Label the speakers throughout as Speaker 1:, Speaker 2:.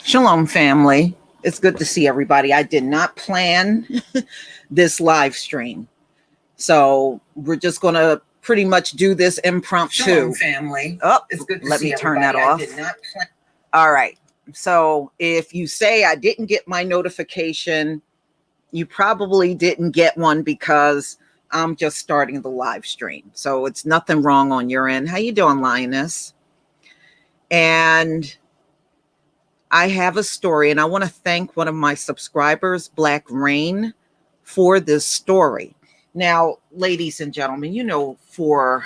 Speaker 1: Shalom, family. It's good to see everybody. I did not plan this live stream. So we're just going to pretty much do this impromptu.
Speaker 2: Shalom, family.
Speaker 1: Oh,
Speaker 2: It's good to
Speaker 1: let
Speaker 2: see
Speaker 1: me turn that
Speaker 2: everybody.
Speaker 1: off.
Speaker 2: I did not plan.
Speaker 1: All right. So if you say I didn't get my notification, you probably didn't get one because I'm just starting the live stream. So it's nothing wrong on your end. How you doing, Lioness? And I have a story, and I want to thank one of my subscribers, Black Rain, for this story. Now, ladies and gentlemen, you know, for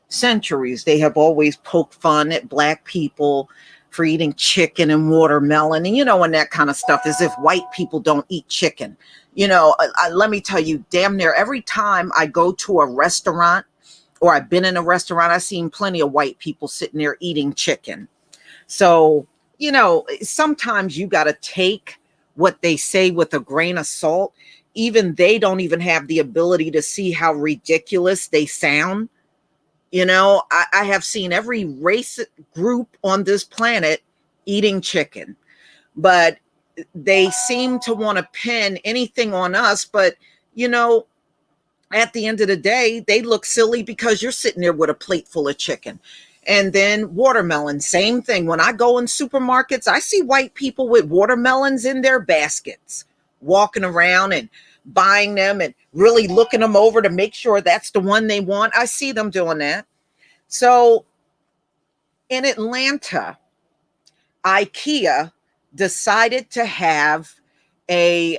Speaker 1: centuries, they have always poked fun at Black people for eating chicken and watermelon, and, you know, and that kind of stuff, as if white people don't eat chicken. You know, let me tell you, damn near every time I go to a restaurant or I've been in a restaurant, I've seen plenty of white people sitting there eating chicken. So, you know, sometimes you got to take what they say with a grain of salt. Even they don't even have the ability to see how ridiculous they sound. You know, I have seen every race group on this planet eating chicken, but they seem to want to pin anything on us. But, you know, at the end of the day, they look silly because you're sitting there with a plate full of chicken. And then watermelon, same thing. When I go in supermarkets, I see white people with watermelons in their baskets, walking around and buying them and really looking them over to make sure that's the one they want. I see them doing that. So in Atlanta, Ikea decided to have a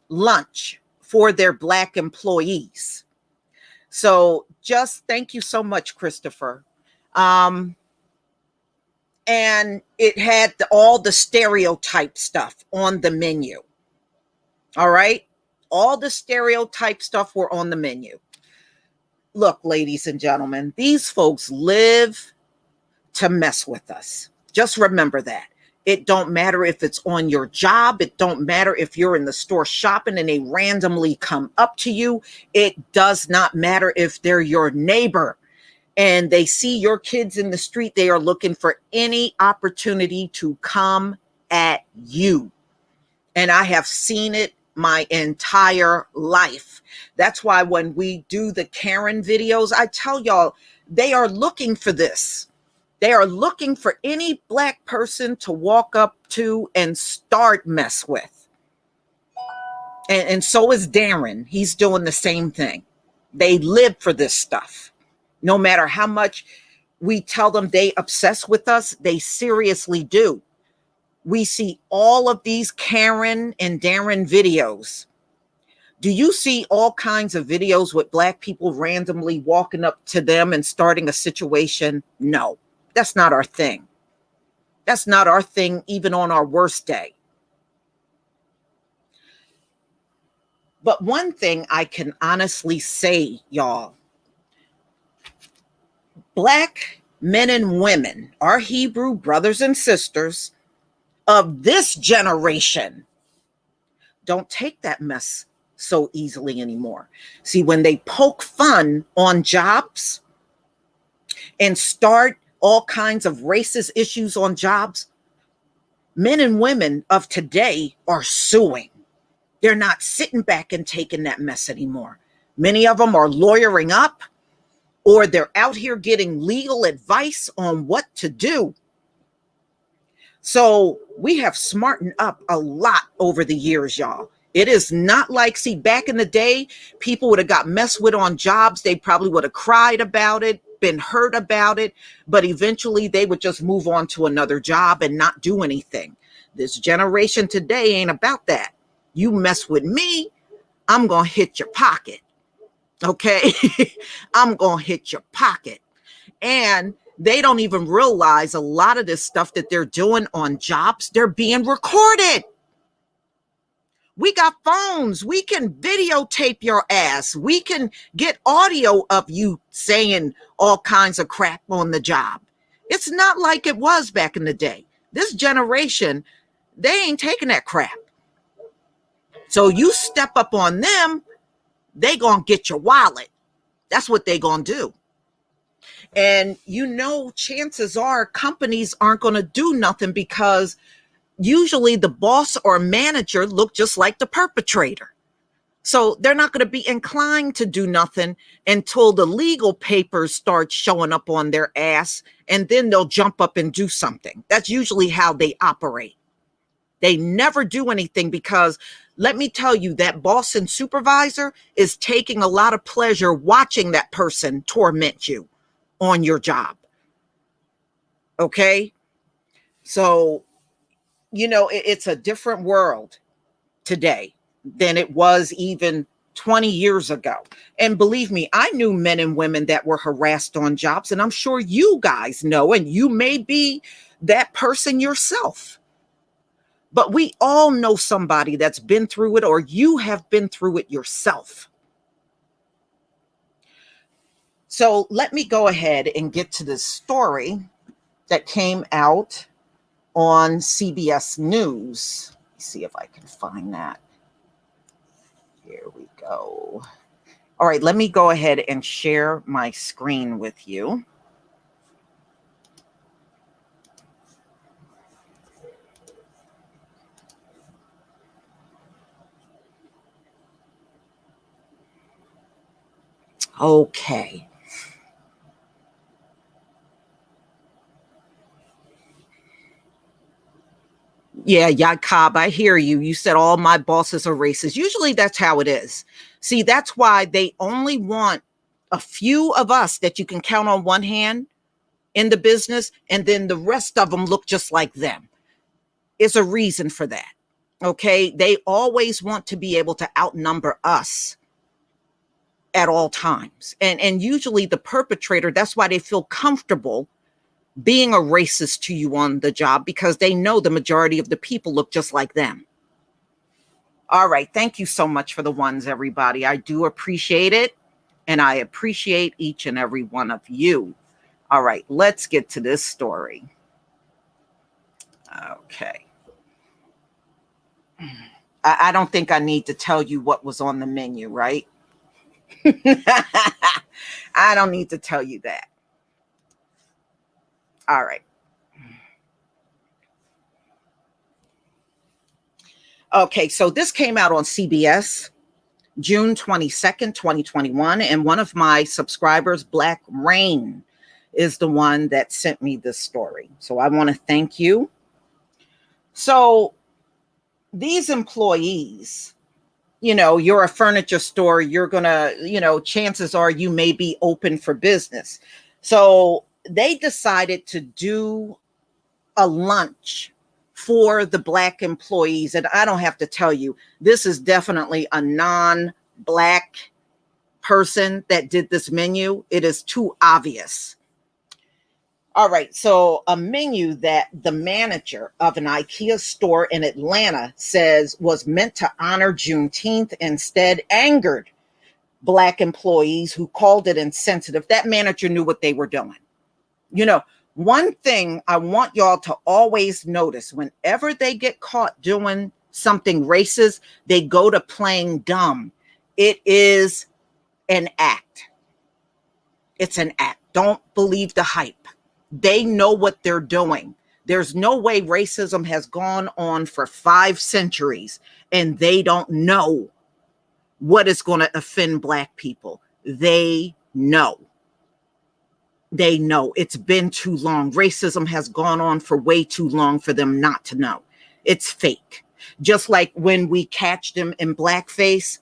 Speaker 1: lunch for their Black employees. So just thank you so much, Christopher. And it had all the stereotype stuff on the menu. All right. All the stereotype stuff were on the menu. Look, ladies and gentlemen, these folks live to mess with us. Just remember that. It don't matter if it's on your job. It don't matter if you're in the store shopping and they randomly come up to you. It does not matter if they're your neighbor and they see your kids in the street. They are looking for any opportunity to come at you. And I have seen it my entire life. That's why when we do the Karen videos, I tell y'all, they are looking for this. They are looking for any Black person to walk up to and start mess with. And so is Darren. He's doing the same thing. They live for this stuff. No matter how much we tell them they obsess with us, they seriously do. We see all of these Karen and Darren videos. Do you see all kinds of videos with Black people randomly walking up to them and starting a situation? No, that's not our thing. That's not our thing, even on our worst day. But one thing I can honestly say, y'all, Black men and women, our Hebrew brothers and sisters of this generation, don't take that mess so easily anymore. See, when they poke fun on jobs and start all kinds of racist issues on jobs, men and women of today are suing. They're not sitting back and taking that mess anymore. Many of them are lawyering up, or they're out here getting legal advice on what to do. So we have smartened up a lot over the years, y'all. It is not like, see, back in the day, people would have got messed with on jobs. They probably would have cried about it, been hurt about it, but eventually they would just move on to another job and not do anything. This generation today ain't about that. You mess with me, I'm going to hit your pocket. Okay, I'm going to hit your pocket. And they don't even realize a lot of this stuff that they're doing on jobs, they're being recorded. We got phones. We can videotape your ass. We can get audio of you saying all kinds of crap on the job. It's not like it was back in the day. This generation, they ain't taking that crap. So you step up on them, they gonna get your wallet. That's what they gonna do. And chances are companies aren't going to do nothing because usually the boss or manager look just like the perpetrator. So they're not going to be inclined to do nothing until the legal papers start showing up on their ass, and then they'll jump up and do something. That's usually how they operate. They never do anything because, let me tell you, that boss and supervisor is taking a lot of pleasure watching that person torment you on your job. Okay? So, it's a different world today than it was even 20 years ago. And believe me, I knew men and women that were harassed on jobs, and I'm sure you guys know, and you may be that person yourself. But we all know somebody that's been through it, or you have been through it yourself. So let me go ahead and get to this story that came out on CBS News. Let's see if I can find that. Here we go. All right, let me go ahead and share my screen with you. Okay. Yeah, Yakab, I hear you. You said all my bosses are racist. Usually that's how it is. See, that's why they only want a few of us that you can count on one hand in the business, and then the rest of them look just like them. It's a reason for that. Okay. They always want to be able to outnumber us at all times. And usually the perpetrator, that's why they feel comfortable being a racist to you on the job, because they know the majority of the people look just like them. All right. Thank you so much for the ones, everybody. I do appreciate it. And I appreciate each and every one of you. All right. Let's get to this story. Okay. I don't think I need to tell you what was on the menu, right? I don't need to tell you that. All right. Okay, so this came out on CBS June 22nd, 2021. And one of my subscribers, Black Rain, is the one that sent me this story. So I want to thank you. So these employees, you're a furniture store, you're going to, chances are you may be open for business. So they decided to do a lunch for the Black employees. And I don't have to tell you, this is definitely a non-Black person that did this menu. It is too obvious. All right. So a menu that the manager of an Ikea store in Atlanta says was meant to honor Juneteenth instead angered Black employees who called it insensitive. That manager knew what they were doing. One thing I want y'all to always notice, whenever they get caught doing something racist, they go to playing dumb. It is an act. It's an act. Don't believe the hype. They know what they're doing. There's no way racism has gone on for 5 centuries and they don't know what is going to offend Black people. They know. They know. It's been too long. Racism has gone on for way too long for them not to know. It's fake. Just like when we catch them in blackface,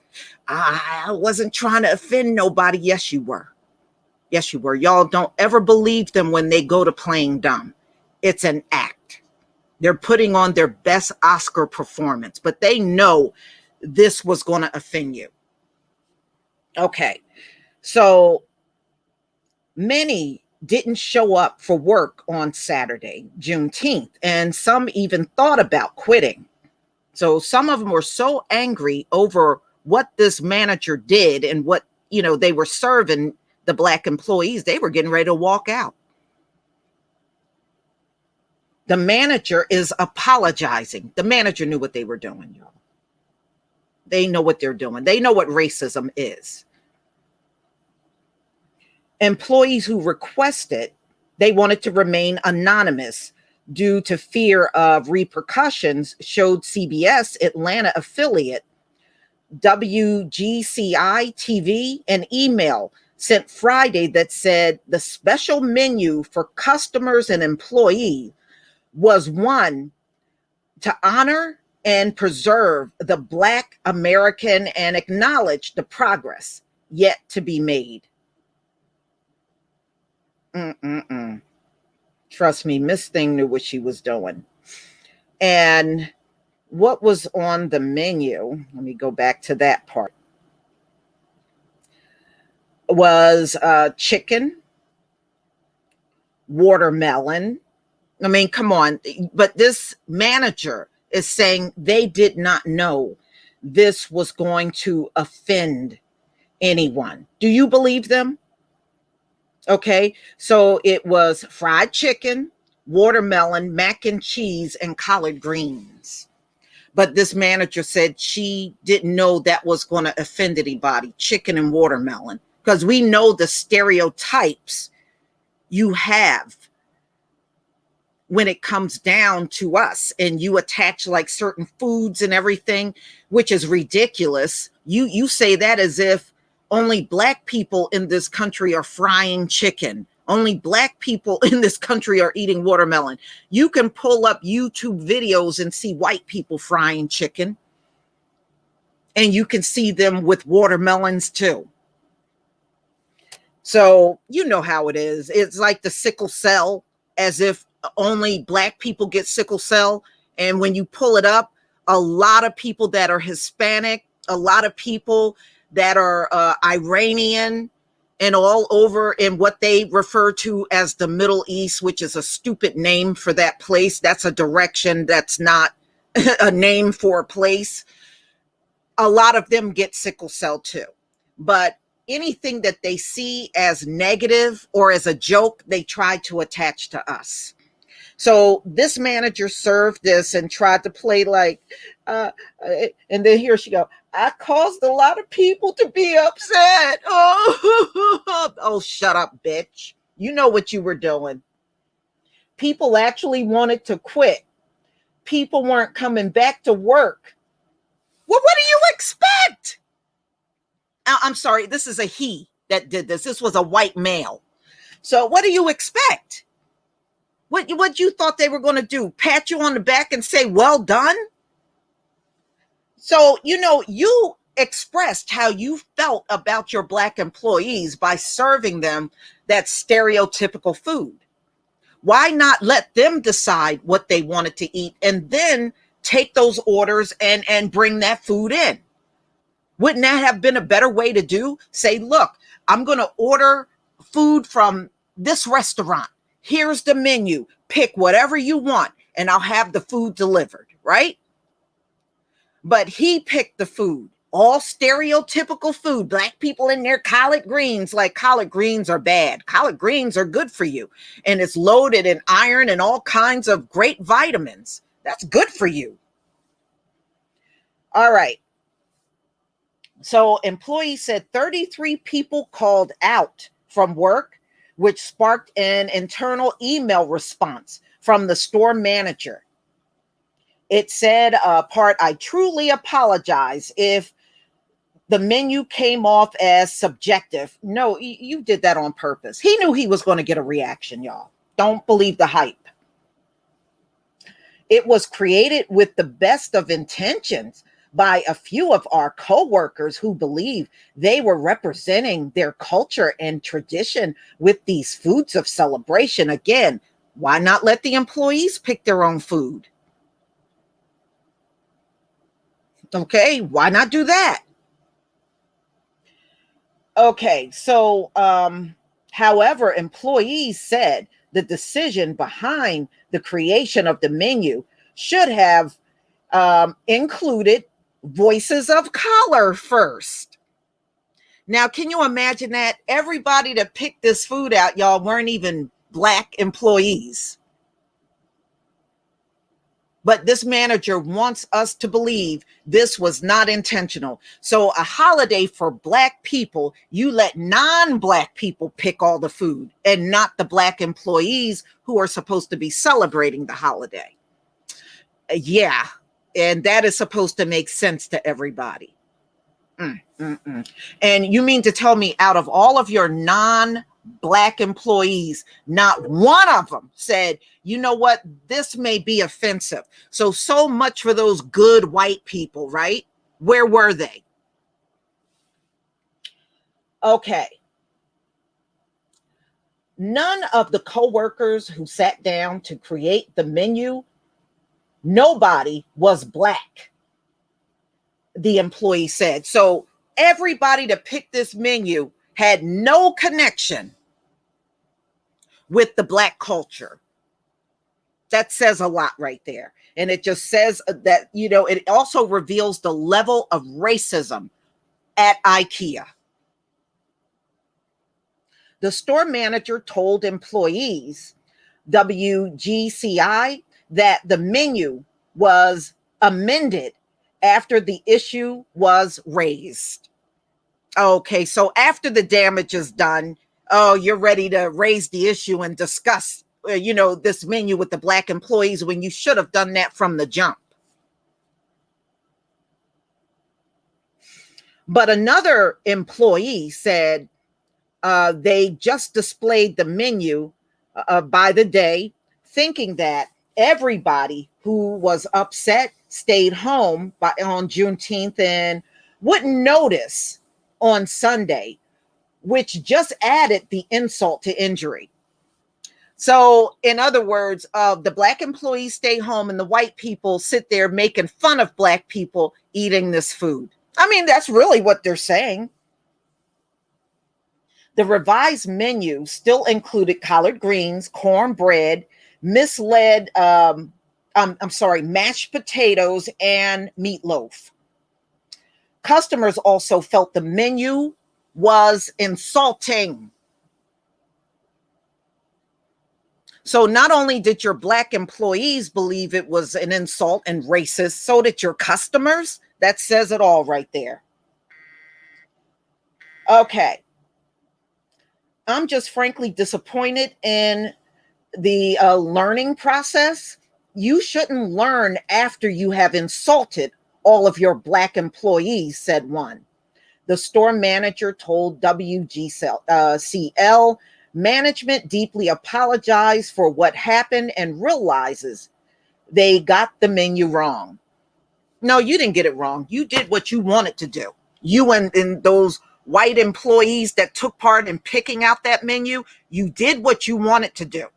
Speaker 1: I wasn't trying to offend nobody. Yes, you were. Yes, you were. Y'all don't ever believe them when they go to playing dumb. It's an act. They're putting on their best Oscar performance, but they know this was going to offend you. Okay. So many didn't show up for work on Saturday, Juneteenth, and some even thought about quitting. So some of them were so angry over what this manager did and what, they were serving the Black employees, they were getting ready to walk out. The manager is apologizing. The manager knew what they were doing, y'all. They know what they're doing. They know what racism is. Employees who requested they wanted to remain anonymous due to fear of repercussions showed CBS Atlanta affiliate WGCI TV an email sent Friday that said the special menu for customers and employees was one to honor and preserve the Black American and acknowledge the progress yet to be made. Trust me, Miss Thing knew what she was doing. And what was on the menu, let me go back to that part, was chicken, watermelon. I mean, come on. But this manager is saying they did not know this was going to offend anyone. Do you believe them? Okay, so it was fried chicken, watermelon, mac and cheese, and collard greens. But this manager said she didn't know that was going to offend anybody, chicken and watermelon, because we know the stereotypes you have when it comes down to us, and you attach like certain foods and everything, which is ridiculous. You say that as if only Black people in this country are frying chicken. Only Black people in this country are eating watermelon. You can pull up YouTube videos and see white people frying chicken. And you can see them with watermelons too. So you know how it is. It's like the sickle cell, as if only Black people get sickle cell. And when you pull it up, a lot of people that are Hispanic, a lot of people that are Iranian and all over in what they refer to as the Middle East, which is a stupid name for that place. That's a direction. That's not a name for a place. A lot of them get sickle cell too. But anything that they see as negative or as a joke, they try to attach to us. So this manager served this and tried to play like, and then here she go, I caused a lot of people to be upset. Oh, shut up, bitch. You know what you were doing. People actually wanted to quit. People weren't coming back to work. Well, what do you expect? I'm sorry, this is a he that did this. This was a white male. So what do you expect? What you thought they were going to do? Pat you on the back and say, well done? So, you expressed how you felt about your Black employees by serving them that stereotypical food. Why not let them decide what they wanted to eat and then take those orders and bring that food in? Wouldn't that have been a better way to do? Say, look, I'm going to order food from this restaurant. Here's the menu. Pick whatever you want and I'll have the food delivered, right? But he picked the food, all stereotypical food. Black people in their collard greens, like collard greens are bad. Collard greens are good for you. And it's loaded in iron and all kinds of great vitamins. That's good for you. All right. So employees said 33 people called out from work, which sparked an internal email response from the store manager. It said, I truly apologize if the menu came off as subjective. No, you did that on purpose. He knew he was going to get a reaction, y'all. Don't believe the hype. It was created with the best of intentions by a few of our coworkers who believe they were representing their culture and tradition with these foods of celebration. Again, why not let the employees pick their own food? Okay, why not do that? Okay, so, however, employees said the decision behind the creation of the menu should have included voices of color first. Now, can you imagine that? Everybody that picked this food out, y'all, weren't even Black employees. But this manager wants us to believe this was not intentional. So a holiday for Black people, you let non-Black people pick all the food and not the Black employees who are supposed to be celebrating the holiday. Yeah, and that is supposed to make sense to everybody. And you mean to tell me out of all of your non-Black employees, not one of them said, you know what, this may be offensive. So much for those good white people, right? Where were they? Okay. None of the coworkers who sat down to create the menu, nobody was Black, the employee said. So everybody that picked this menu had no connection with the Black culture. That says a lot right there. And it just says that, it also reveals the level of racism at Ikea. The store manager told employees, WGCI, that the menu was amended after the issue was raised. Okay, so after the damage is done, you're ready to raise the issue and discuss, this menu with the Black employees when you should have done that from the jump. But another employee said they just displayed the menu by the day, thinking that everybody who was upset stayed home on Juneteenth and wouldn't notice on Sunday, which just added the insult to injury. So, in other words, the Black employees stay home and the white people sit there making fun of Black people eating this food. I mean, that's really what they're saying. The revised menu still included collard greens, cornbread, mashed potatoes, and meatloaf. Customers also felt the menu was insulting. So not only did your Black employees believe it was an insult and racist, so did your customers. That says it all right there. Okay. I'm just frankly disappointed in the learning process. You shouldn't learn after you have insulted all of your Black employees, said one. The store manager told WGCL management deeply apologized for what happened and realizes they got the menu wrong. No, you didn't get it wrong. You did what you wanted to do. You and those white employees that took part in picking out that menu, you did what you wanted to do.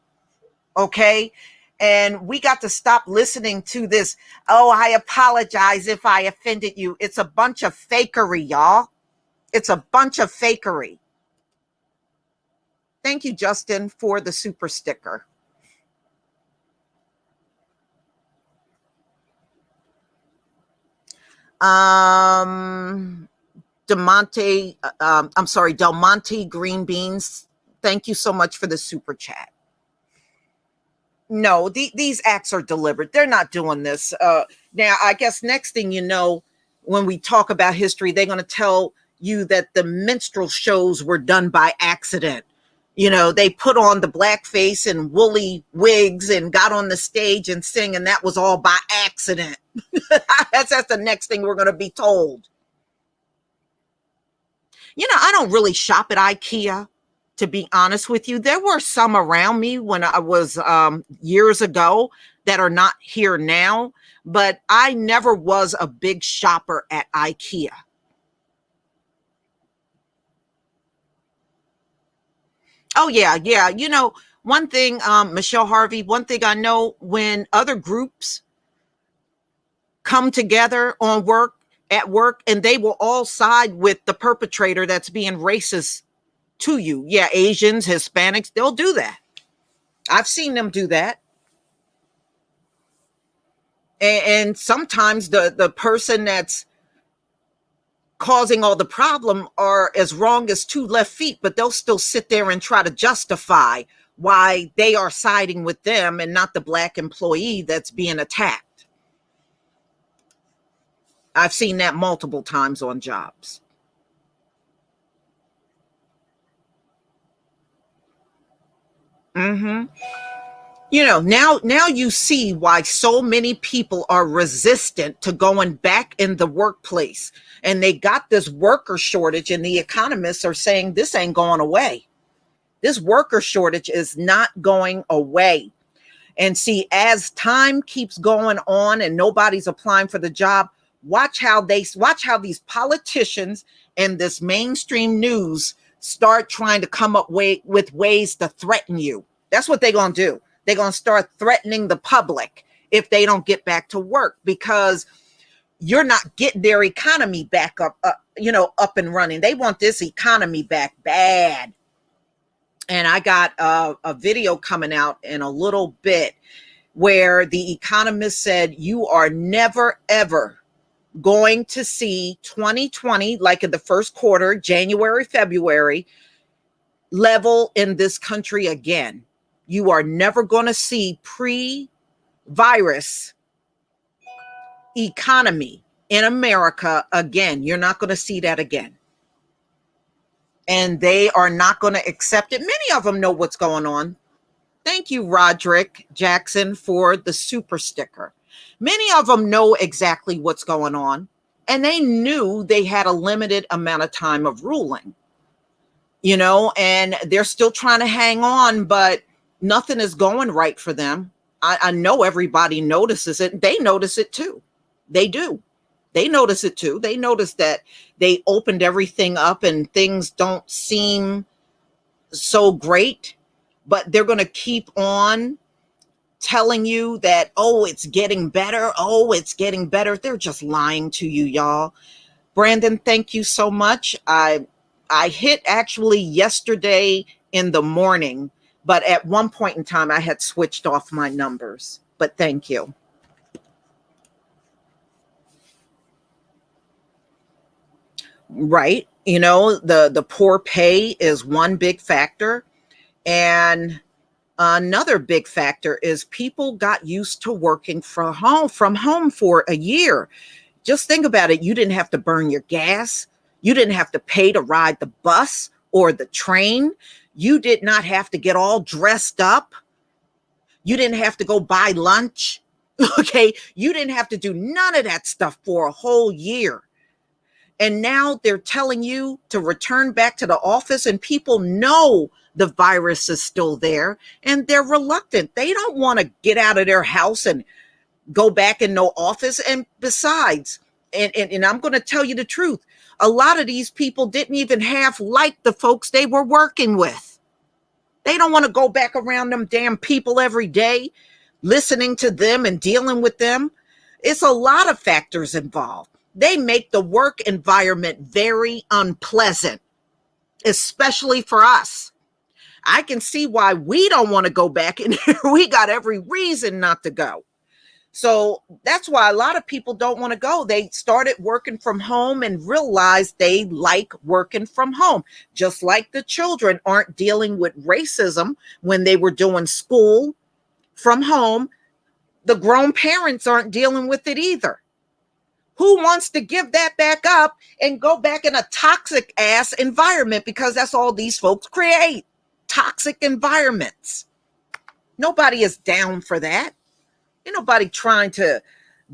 Speaker 1: Okay? And we got to stop listening to this, oh, I apologize if I offended you. It's a bunch of fakery, y'all. It's a bunch of fakery. Thank you, Justin, for the super sticker. Del Monte Green Beans. Thank you so much for the super chat. No, these acts are deliberate. They're not doing this. Now, I guess next thing you know, when we talk about history, they're going to tell you that the minstrel shows were done by accident. They put on the blackface and woolly wigs and got on the stage and sing, and that was all by accident. That's the next thing we're going to be told. I don't really shop at Ikea, to be honest with you. There were some around me when I was years ago that are not here now, but I never was a big shopper at Ikea. Oh, yeah. One thing, Michelle Harvey, one thing I know, when other groups come together at work, and they will all side with the perpetrator that's being racist to you. Yeah, Asians, Hispanics, they'll do that. I've seen them do that. And sometimes the person that's causing all the problem are as wrong as two left feet, but they'll still sit there and try to justify why they are siding with them and not the Black employee that's being attacked. I've seen that multiple times on jobs. Mm-hmm. Now you see why so many people are resistant to going back in the workplace. And they got this worker shortage, and the economists are saying this ain't going away. This worker shortage is not going away. And see, as time keeps going on and nobody's applying for the job, watch how these politicians and this mainstream news start trying to come up with ways to threaten you. That's what they're going to do. They're going to start threatening the public if they don't get back to work, because you're not getting their economy back up and running. They want this economy back bad. And I got a video coming out in a little bit where the economist said you are never, ever going to see 2020, like in the first quarter, January, February, level in this country again. You are never going to see pre-virus economy in America again. You're not going to see that again. And they are not going to accept it. Many of them know what's going on. Thank you, Roderick Jackson, for the super sticker. Many of them know exactly what's going on, and they knew they had a limited amount of time of ruling, and they're still trying to hang on, but nothing is going right for them. I know everybody notices it. They notice it too. They do. They notice it too. They notice that they opened everything up and things don't seem so great, but they're going to keep on telling you that, oh, it's getting better. Oh, it's getting better. They're just lying to you, y'all. Brandon, thank you so much. I hit actually yesterday in the morning, but at one point in time I had switched off my numbers, but thank you. Right. The poor pay is one big factor. And another big factor is people got used to working from home for a year. Just think about it. You didn't have to burn your gas. You didn't have to pay to ride the bus or the train. You did not have to get all dressed up. You didn't have to go buy lunch. Okay. You didn't have to do none of that stuff for a whole year. And now they're telling you to return back to the office, and people know the virus is still there and they're reluctant. They don't want to get out of their house and go back in no office. And besides, and I'm going to tell you the truth, a lot of these people didn't even have like the folks they were working with. They don't want to go back around them damn people every day, listening to them and dealing with them. It's a lot of factors involved. They make the work environment very unpleasant, especially for us. I can see why we don't want to go back in here. We got every reason not to go. So that's why a lot of people don't want to go. They started working from home and realized they like working from home. Just like the children aren't dealing with racism when they were doing school from home, the grown parents aren't dealing with it either. Who wants to give that back up and go back in a toxic ass environment? Because that's all these folks create, toxic environments. Nobody is down for that. Ain't nobody trying to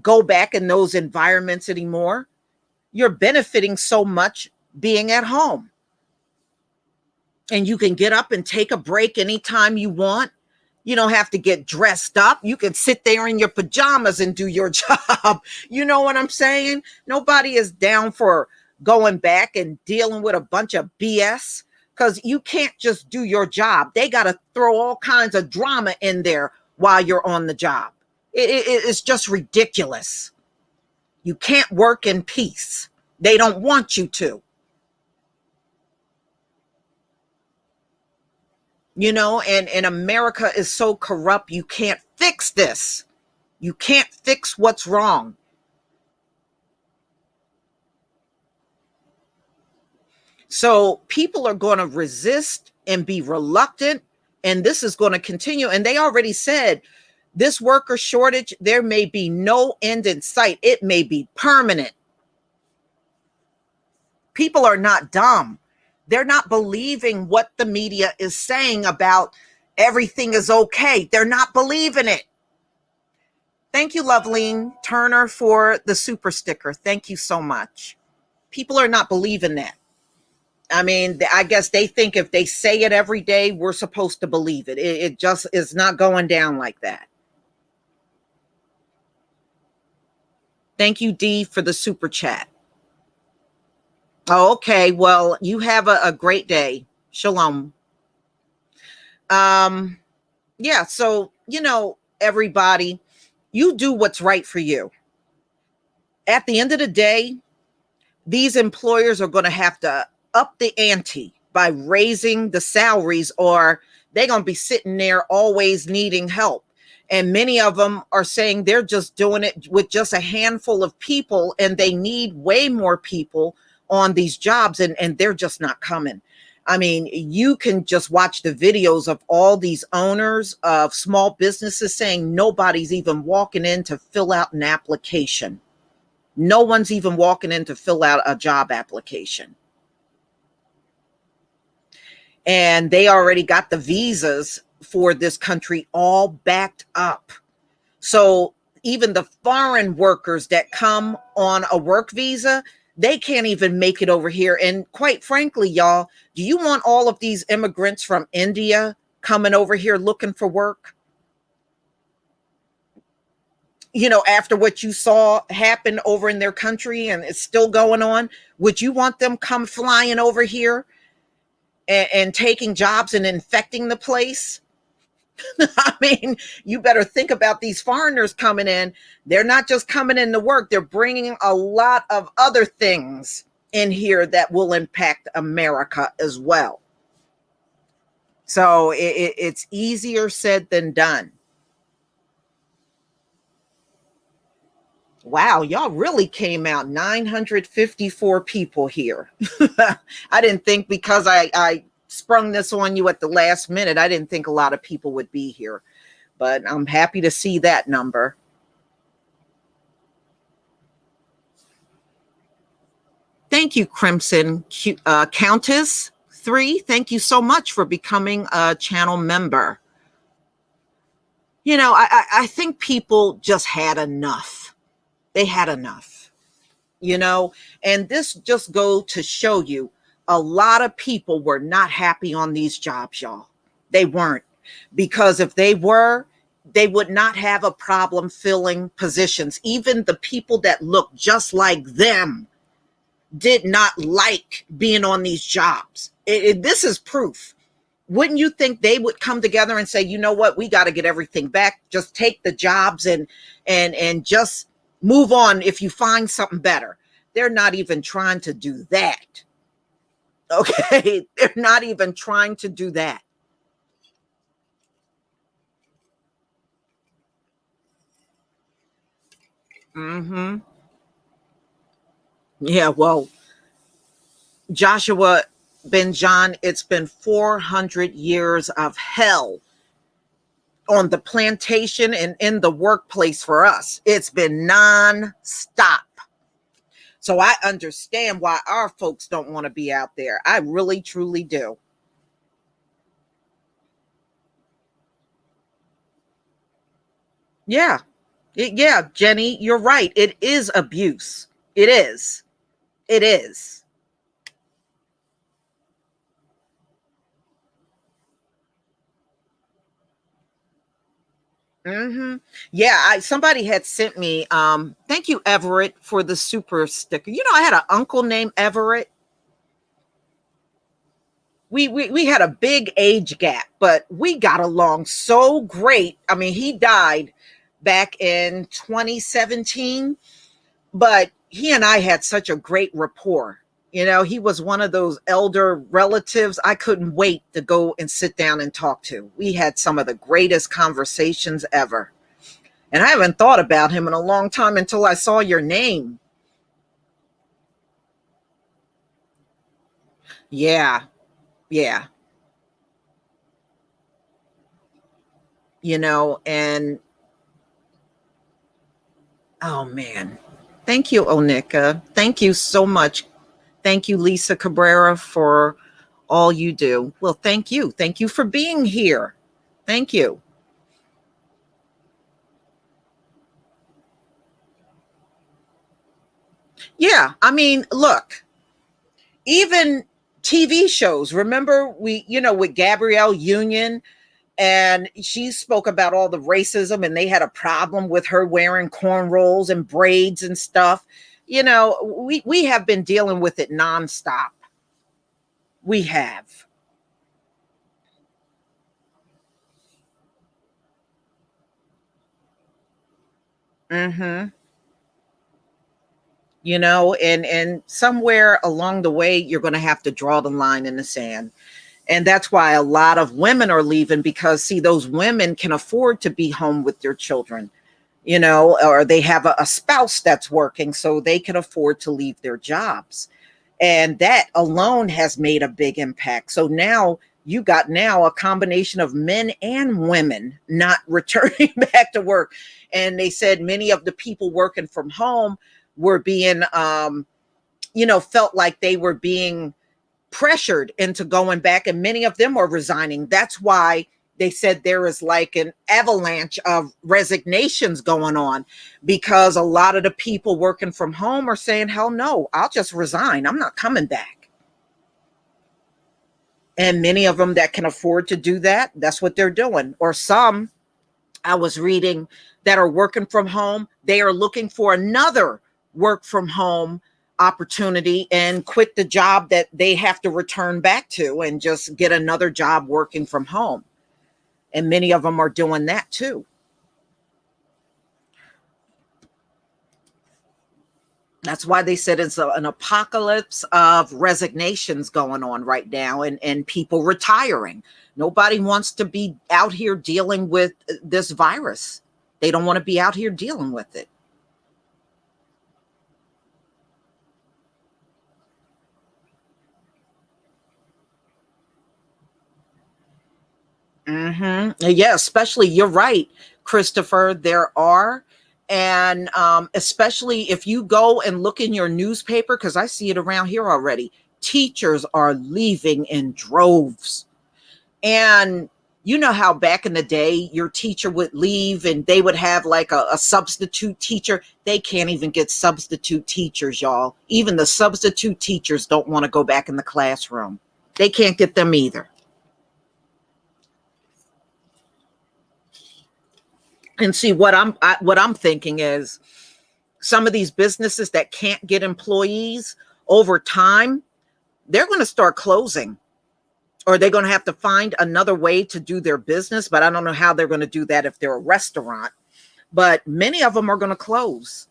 Speaker 1: go back in those environments anymore. You're benefiting so much being at home. And you can get up and take a break anytime you want. You don't have to get dressed up. You can sit there in your pajamas and do your job. You know what I'm saying? Nobody is down for going back and dealing with a bunch of BS, because you can't just do your job. They got to throw all kinds of drama in there while you're on the job. It's just ridiculous. You can't work in peace. They don't want you to. And America is so corrupt, you can't fix this. You can't fix what's wrong. So people are going to resist and be reluctant, and this is going to continue. And they already said this worker shortage, there may be no end in sight. It may be permanent. People are not dumb. They're not believing what the media is saying about everything is okay. They're not believing it. Thank you, Loveline Turner, for the super sticker. Thank you so much. People are not believing that. I mean, I guess they think if they say it every day, we're supposed to believe it. It just is not going down like that. Thank you, Dee, for the super chat. Oh, okay. Well, you have a great day. Shalom. Yeah, so, everybody, you do what's right for you. At the end of the day, these employers are going to have to up the ante by raising the salaries, or they're going to be sitting there always needing help. And many of them are saying they're just doing it with just a handful of people, and they need way more people on these jobs, and they're just not coming. I mean, you can just watch the videos of all these owners of small businesses saying nobody's even walking in to fill out an application. No one's even walking in to fill out a job application. And they already got the visas for this country all backed up. So even the foreign workers that come on a work visa, they can't even make it over here. And quite frankly, y'all, do you want all of these immigrants from India coming over here looking for work? After what you saw happen over in their country, and it's still going on, would you want them come flying over here and taking jobs and infecting the place? I mean, you better think about these foreigners coming in. They're not just coming in to work. They're bringing a lot of other things in here that will impact America as well. So it's easier said than done. Wow, y'all really came out. 954 people here. I didn't think, because I sprung this on you at the last minute, I didn't think a lot of people would be here, but I'm happy to see that number. Thank you, Crimson Countess 3. Thank you so much for becoming a channel member. I think people just had enough. They had enough, and this just go to show you a lot of people were not happy on these jobs, y'all. They weren't, because if they were, they would not have a problem filling positions. Even the people that look just like them did not like being on these jobs. This is proof. Wouldn't you think they would come together and say, you know what, we got to get everything back. Just take the jobs and just move on if you find something better. They're not even trying to do that. Okay, they're not even trying to do that. Yeah, well, Joshua Ben John, it's been 400 years of hell on the plantation and in the workplace for us. It's been non-stop. So I understand why our folks don't want to be out there. I really, truly do. Yeah. Yeah, Jenny, you're right. It is abuse. It is. It is. Yeah, somebody had sent me, thank you, Everett, for the super sticker. I had an uncle named Everett. We had a big age gap, but we got along so great. I mean, he died back in 2017, but he and I had such a great rapport. He was one of those elder relatives I couldn't wait to go and sit down and talk to. We had some of the greatest conversations ever. And I haven't thought about him in a long time until I saw your name. Yeah. Yeah. And oh man. Thank you, Onika. Thank you so much. Thank you, Lisa Cabrera, for all you do. Well, thank you. Thank you for being here. Thank you. Yeah, I mean, look, even TV shows. Remember, with Gabrielle Union, and she spoke about all the racism, and they had a problem with her wearing cornrows and braids and stuff. We have been dealing with it nonstop. We have. Mm-hmm. And somewhere along the way, you're going to have to draw the line in the sand. And that's why a lot of women are leaving, because see, those women can afford to be home with their children, or they have a spouse that's working, so they can afford to leave their jobs. And that alone has made a big impact. So now you got now a combination of men and women not returning back to work. And they said many of the people working from home were being, felt like they were being pressured into going back, and many of them are resigning. That's why they said there is like an avalanche of resignations going on, because a lot of the people working from home are saying, hell no, I'll just resign. I'm not coming back. And many of them that can afford to do that, that's what they're doing. Or some I was reading that are working from home, they are looking for another work from home opportunity and quit the job that they have to return back to and just get another job working from home. And many of them are doing that too. That's why they said it's an apocalypse of resignations going on right now, and people retiring. Nobody wants to be out here dealing with this virus. They don't want to be out here dealing with it. Yeah, especially, you're right, Christopher. There are. And especially if you go and look in your newspaper, because I see it around here already, teachers are leaving in droves. And you know how back in the day, your teacher would leave and they would have like a substitute teacher. They can't even get substitute teachers, y'all. Even the substitute teachers don't want to go back in the classroom. They can't get them either. And see, what I'm thinking is, some of these businesses that can't get employees, over time, they're going to start closing, or they're going to have to find another way to do their business. But I don't know how they're going to do that if they're a restaurant. But many of them are going to close.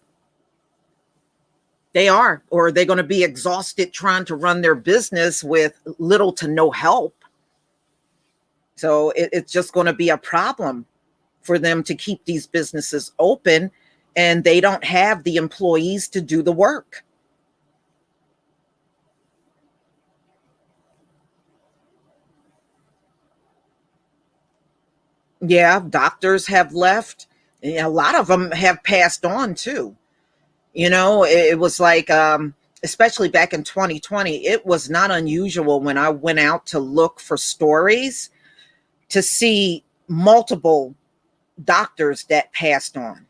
Speaker 1: They are, or they're going to be exhausted trying to run their business with little to no help. So it's just going to be a problem for them to keep these businesses open, and they don't have the employees to do the work. Yeah, doctors have left. A lot of them have passed on too. It was like, especially back in 2020, it was not unusual when I went out to look for stories to see multiple doctors that passed on,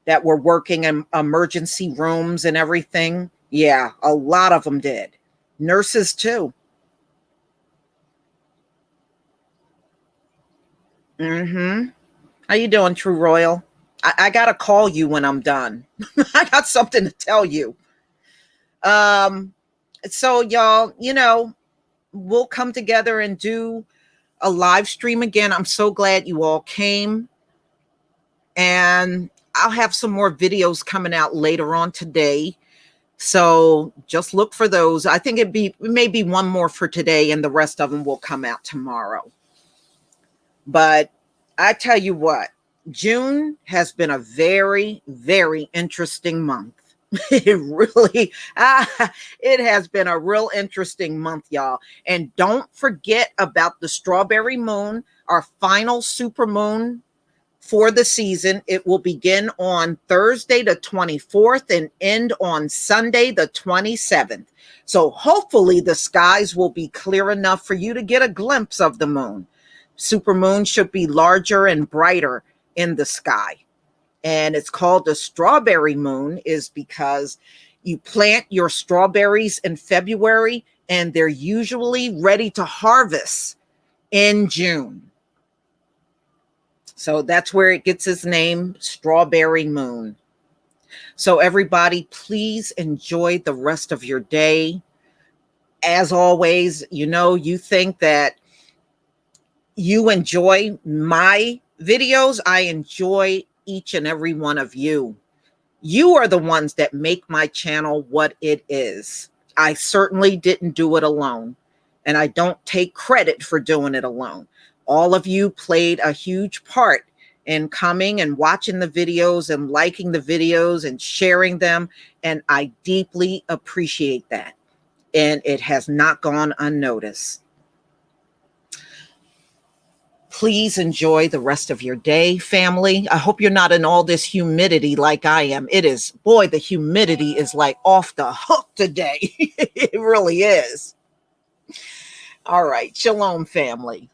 Speaker 1: that were working in emergency rooms and everything. Yeah, a lot of them did. Nurses too. Mm-hmm. How you doing, True Royal? I gotta call you when I'm done. I got something to tell you. Um, so y'all, we'll come together and do a live stream again. I'm so glad you all came. And I'll have some more videos coming out later on today. So just look for those. I think maybe one more for today, and the rest of them will come out tomorrow. But I tell you what, June has been a very, very interesting month. It really, it has been a real interesting month, y'all. And don't forget about the strawberry moon, our final super moon for the season. It will begin on Thursday, the 24th, and end on Sunday, the 27th. So hopefully the skies will be clear enough for you to get a glimpse of the moon. Supermoon should be larger and brighter in the sky. And it's called the strawberry moon is because you plant your strawberries in February and they're usually ready to harvest in June. So that's where it gets its name, Strawberry Moon. So everybody, please enjoy the rest of your day. As always, you think that you enjoy my videos. I enjoy each and every one of you. You are the ones that make my channel what it is. I certainly didn't do it alone, and I don't take credit for doing it alone. All of you played a huge part in coming and watching the videos and liking the videos and sharing them, and I deeply appreciate that. And it has not gone unnoticed. Please enjoy the rest of your day, family. I hope you're not in all this humidity like I am. It is, boy, the humidity is like off the hook today. It really is. All right. Shalom, family.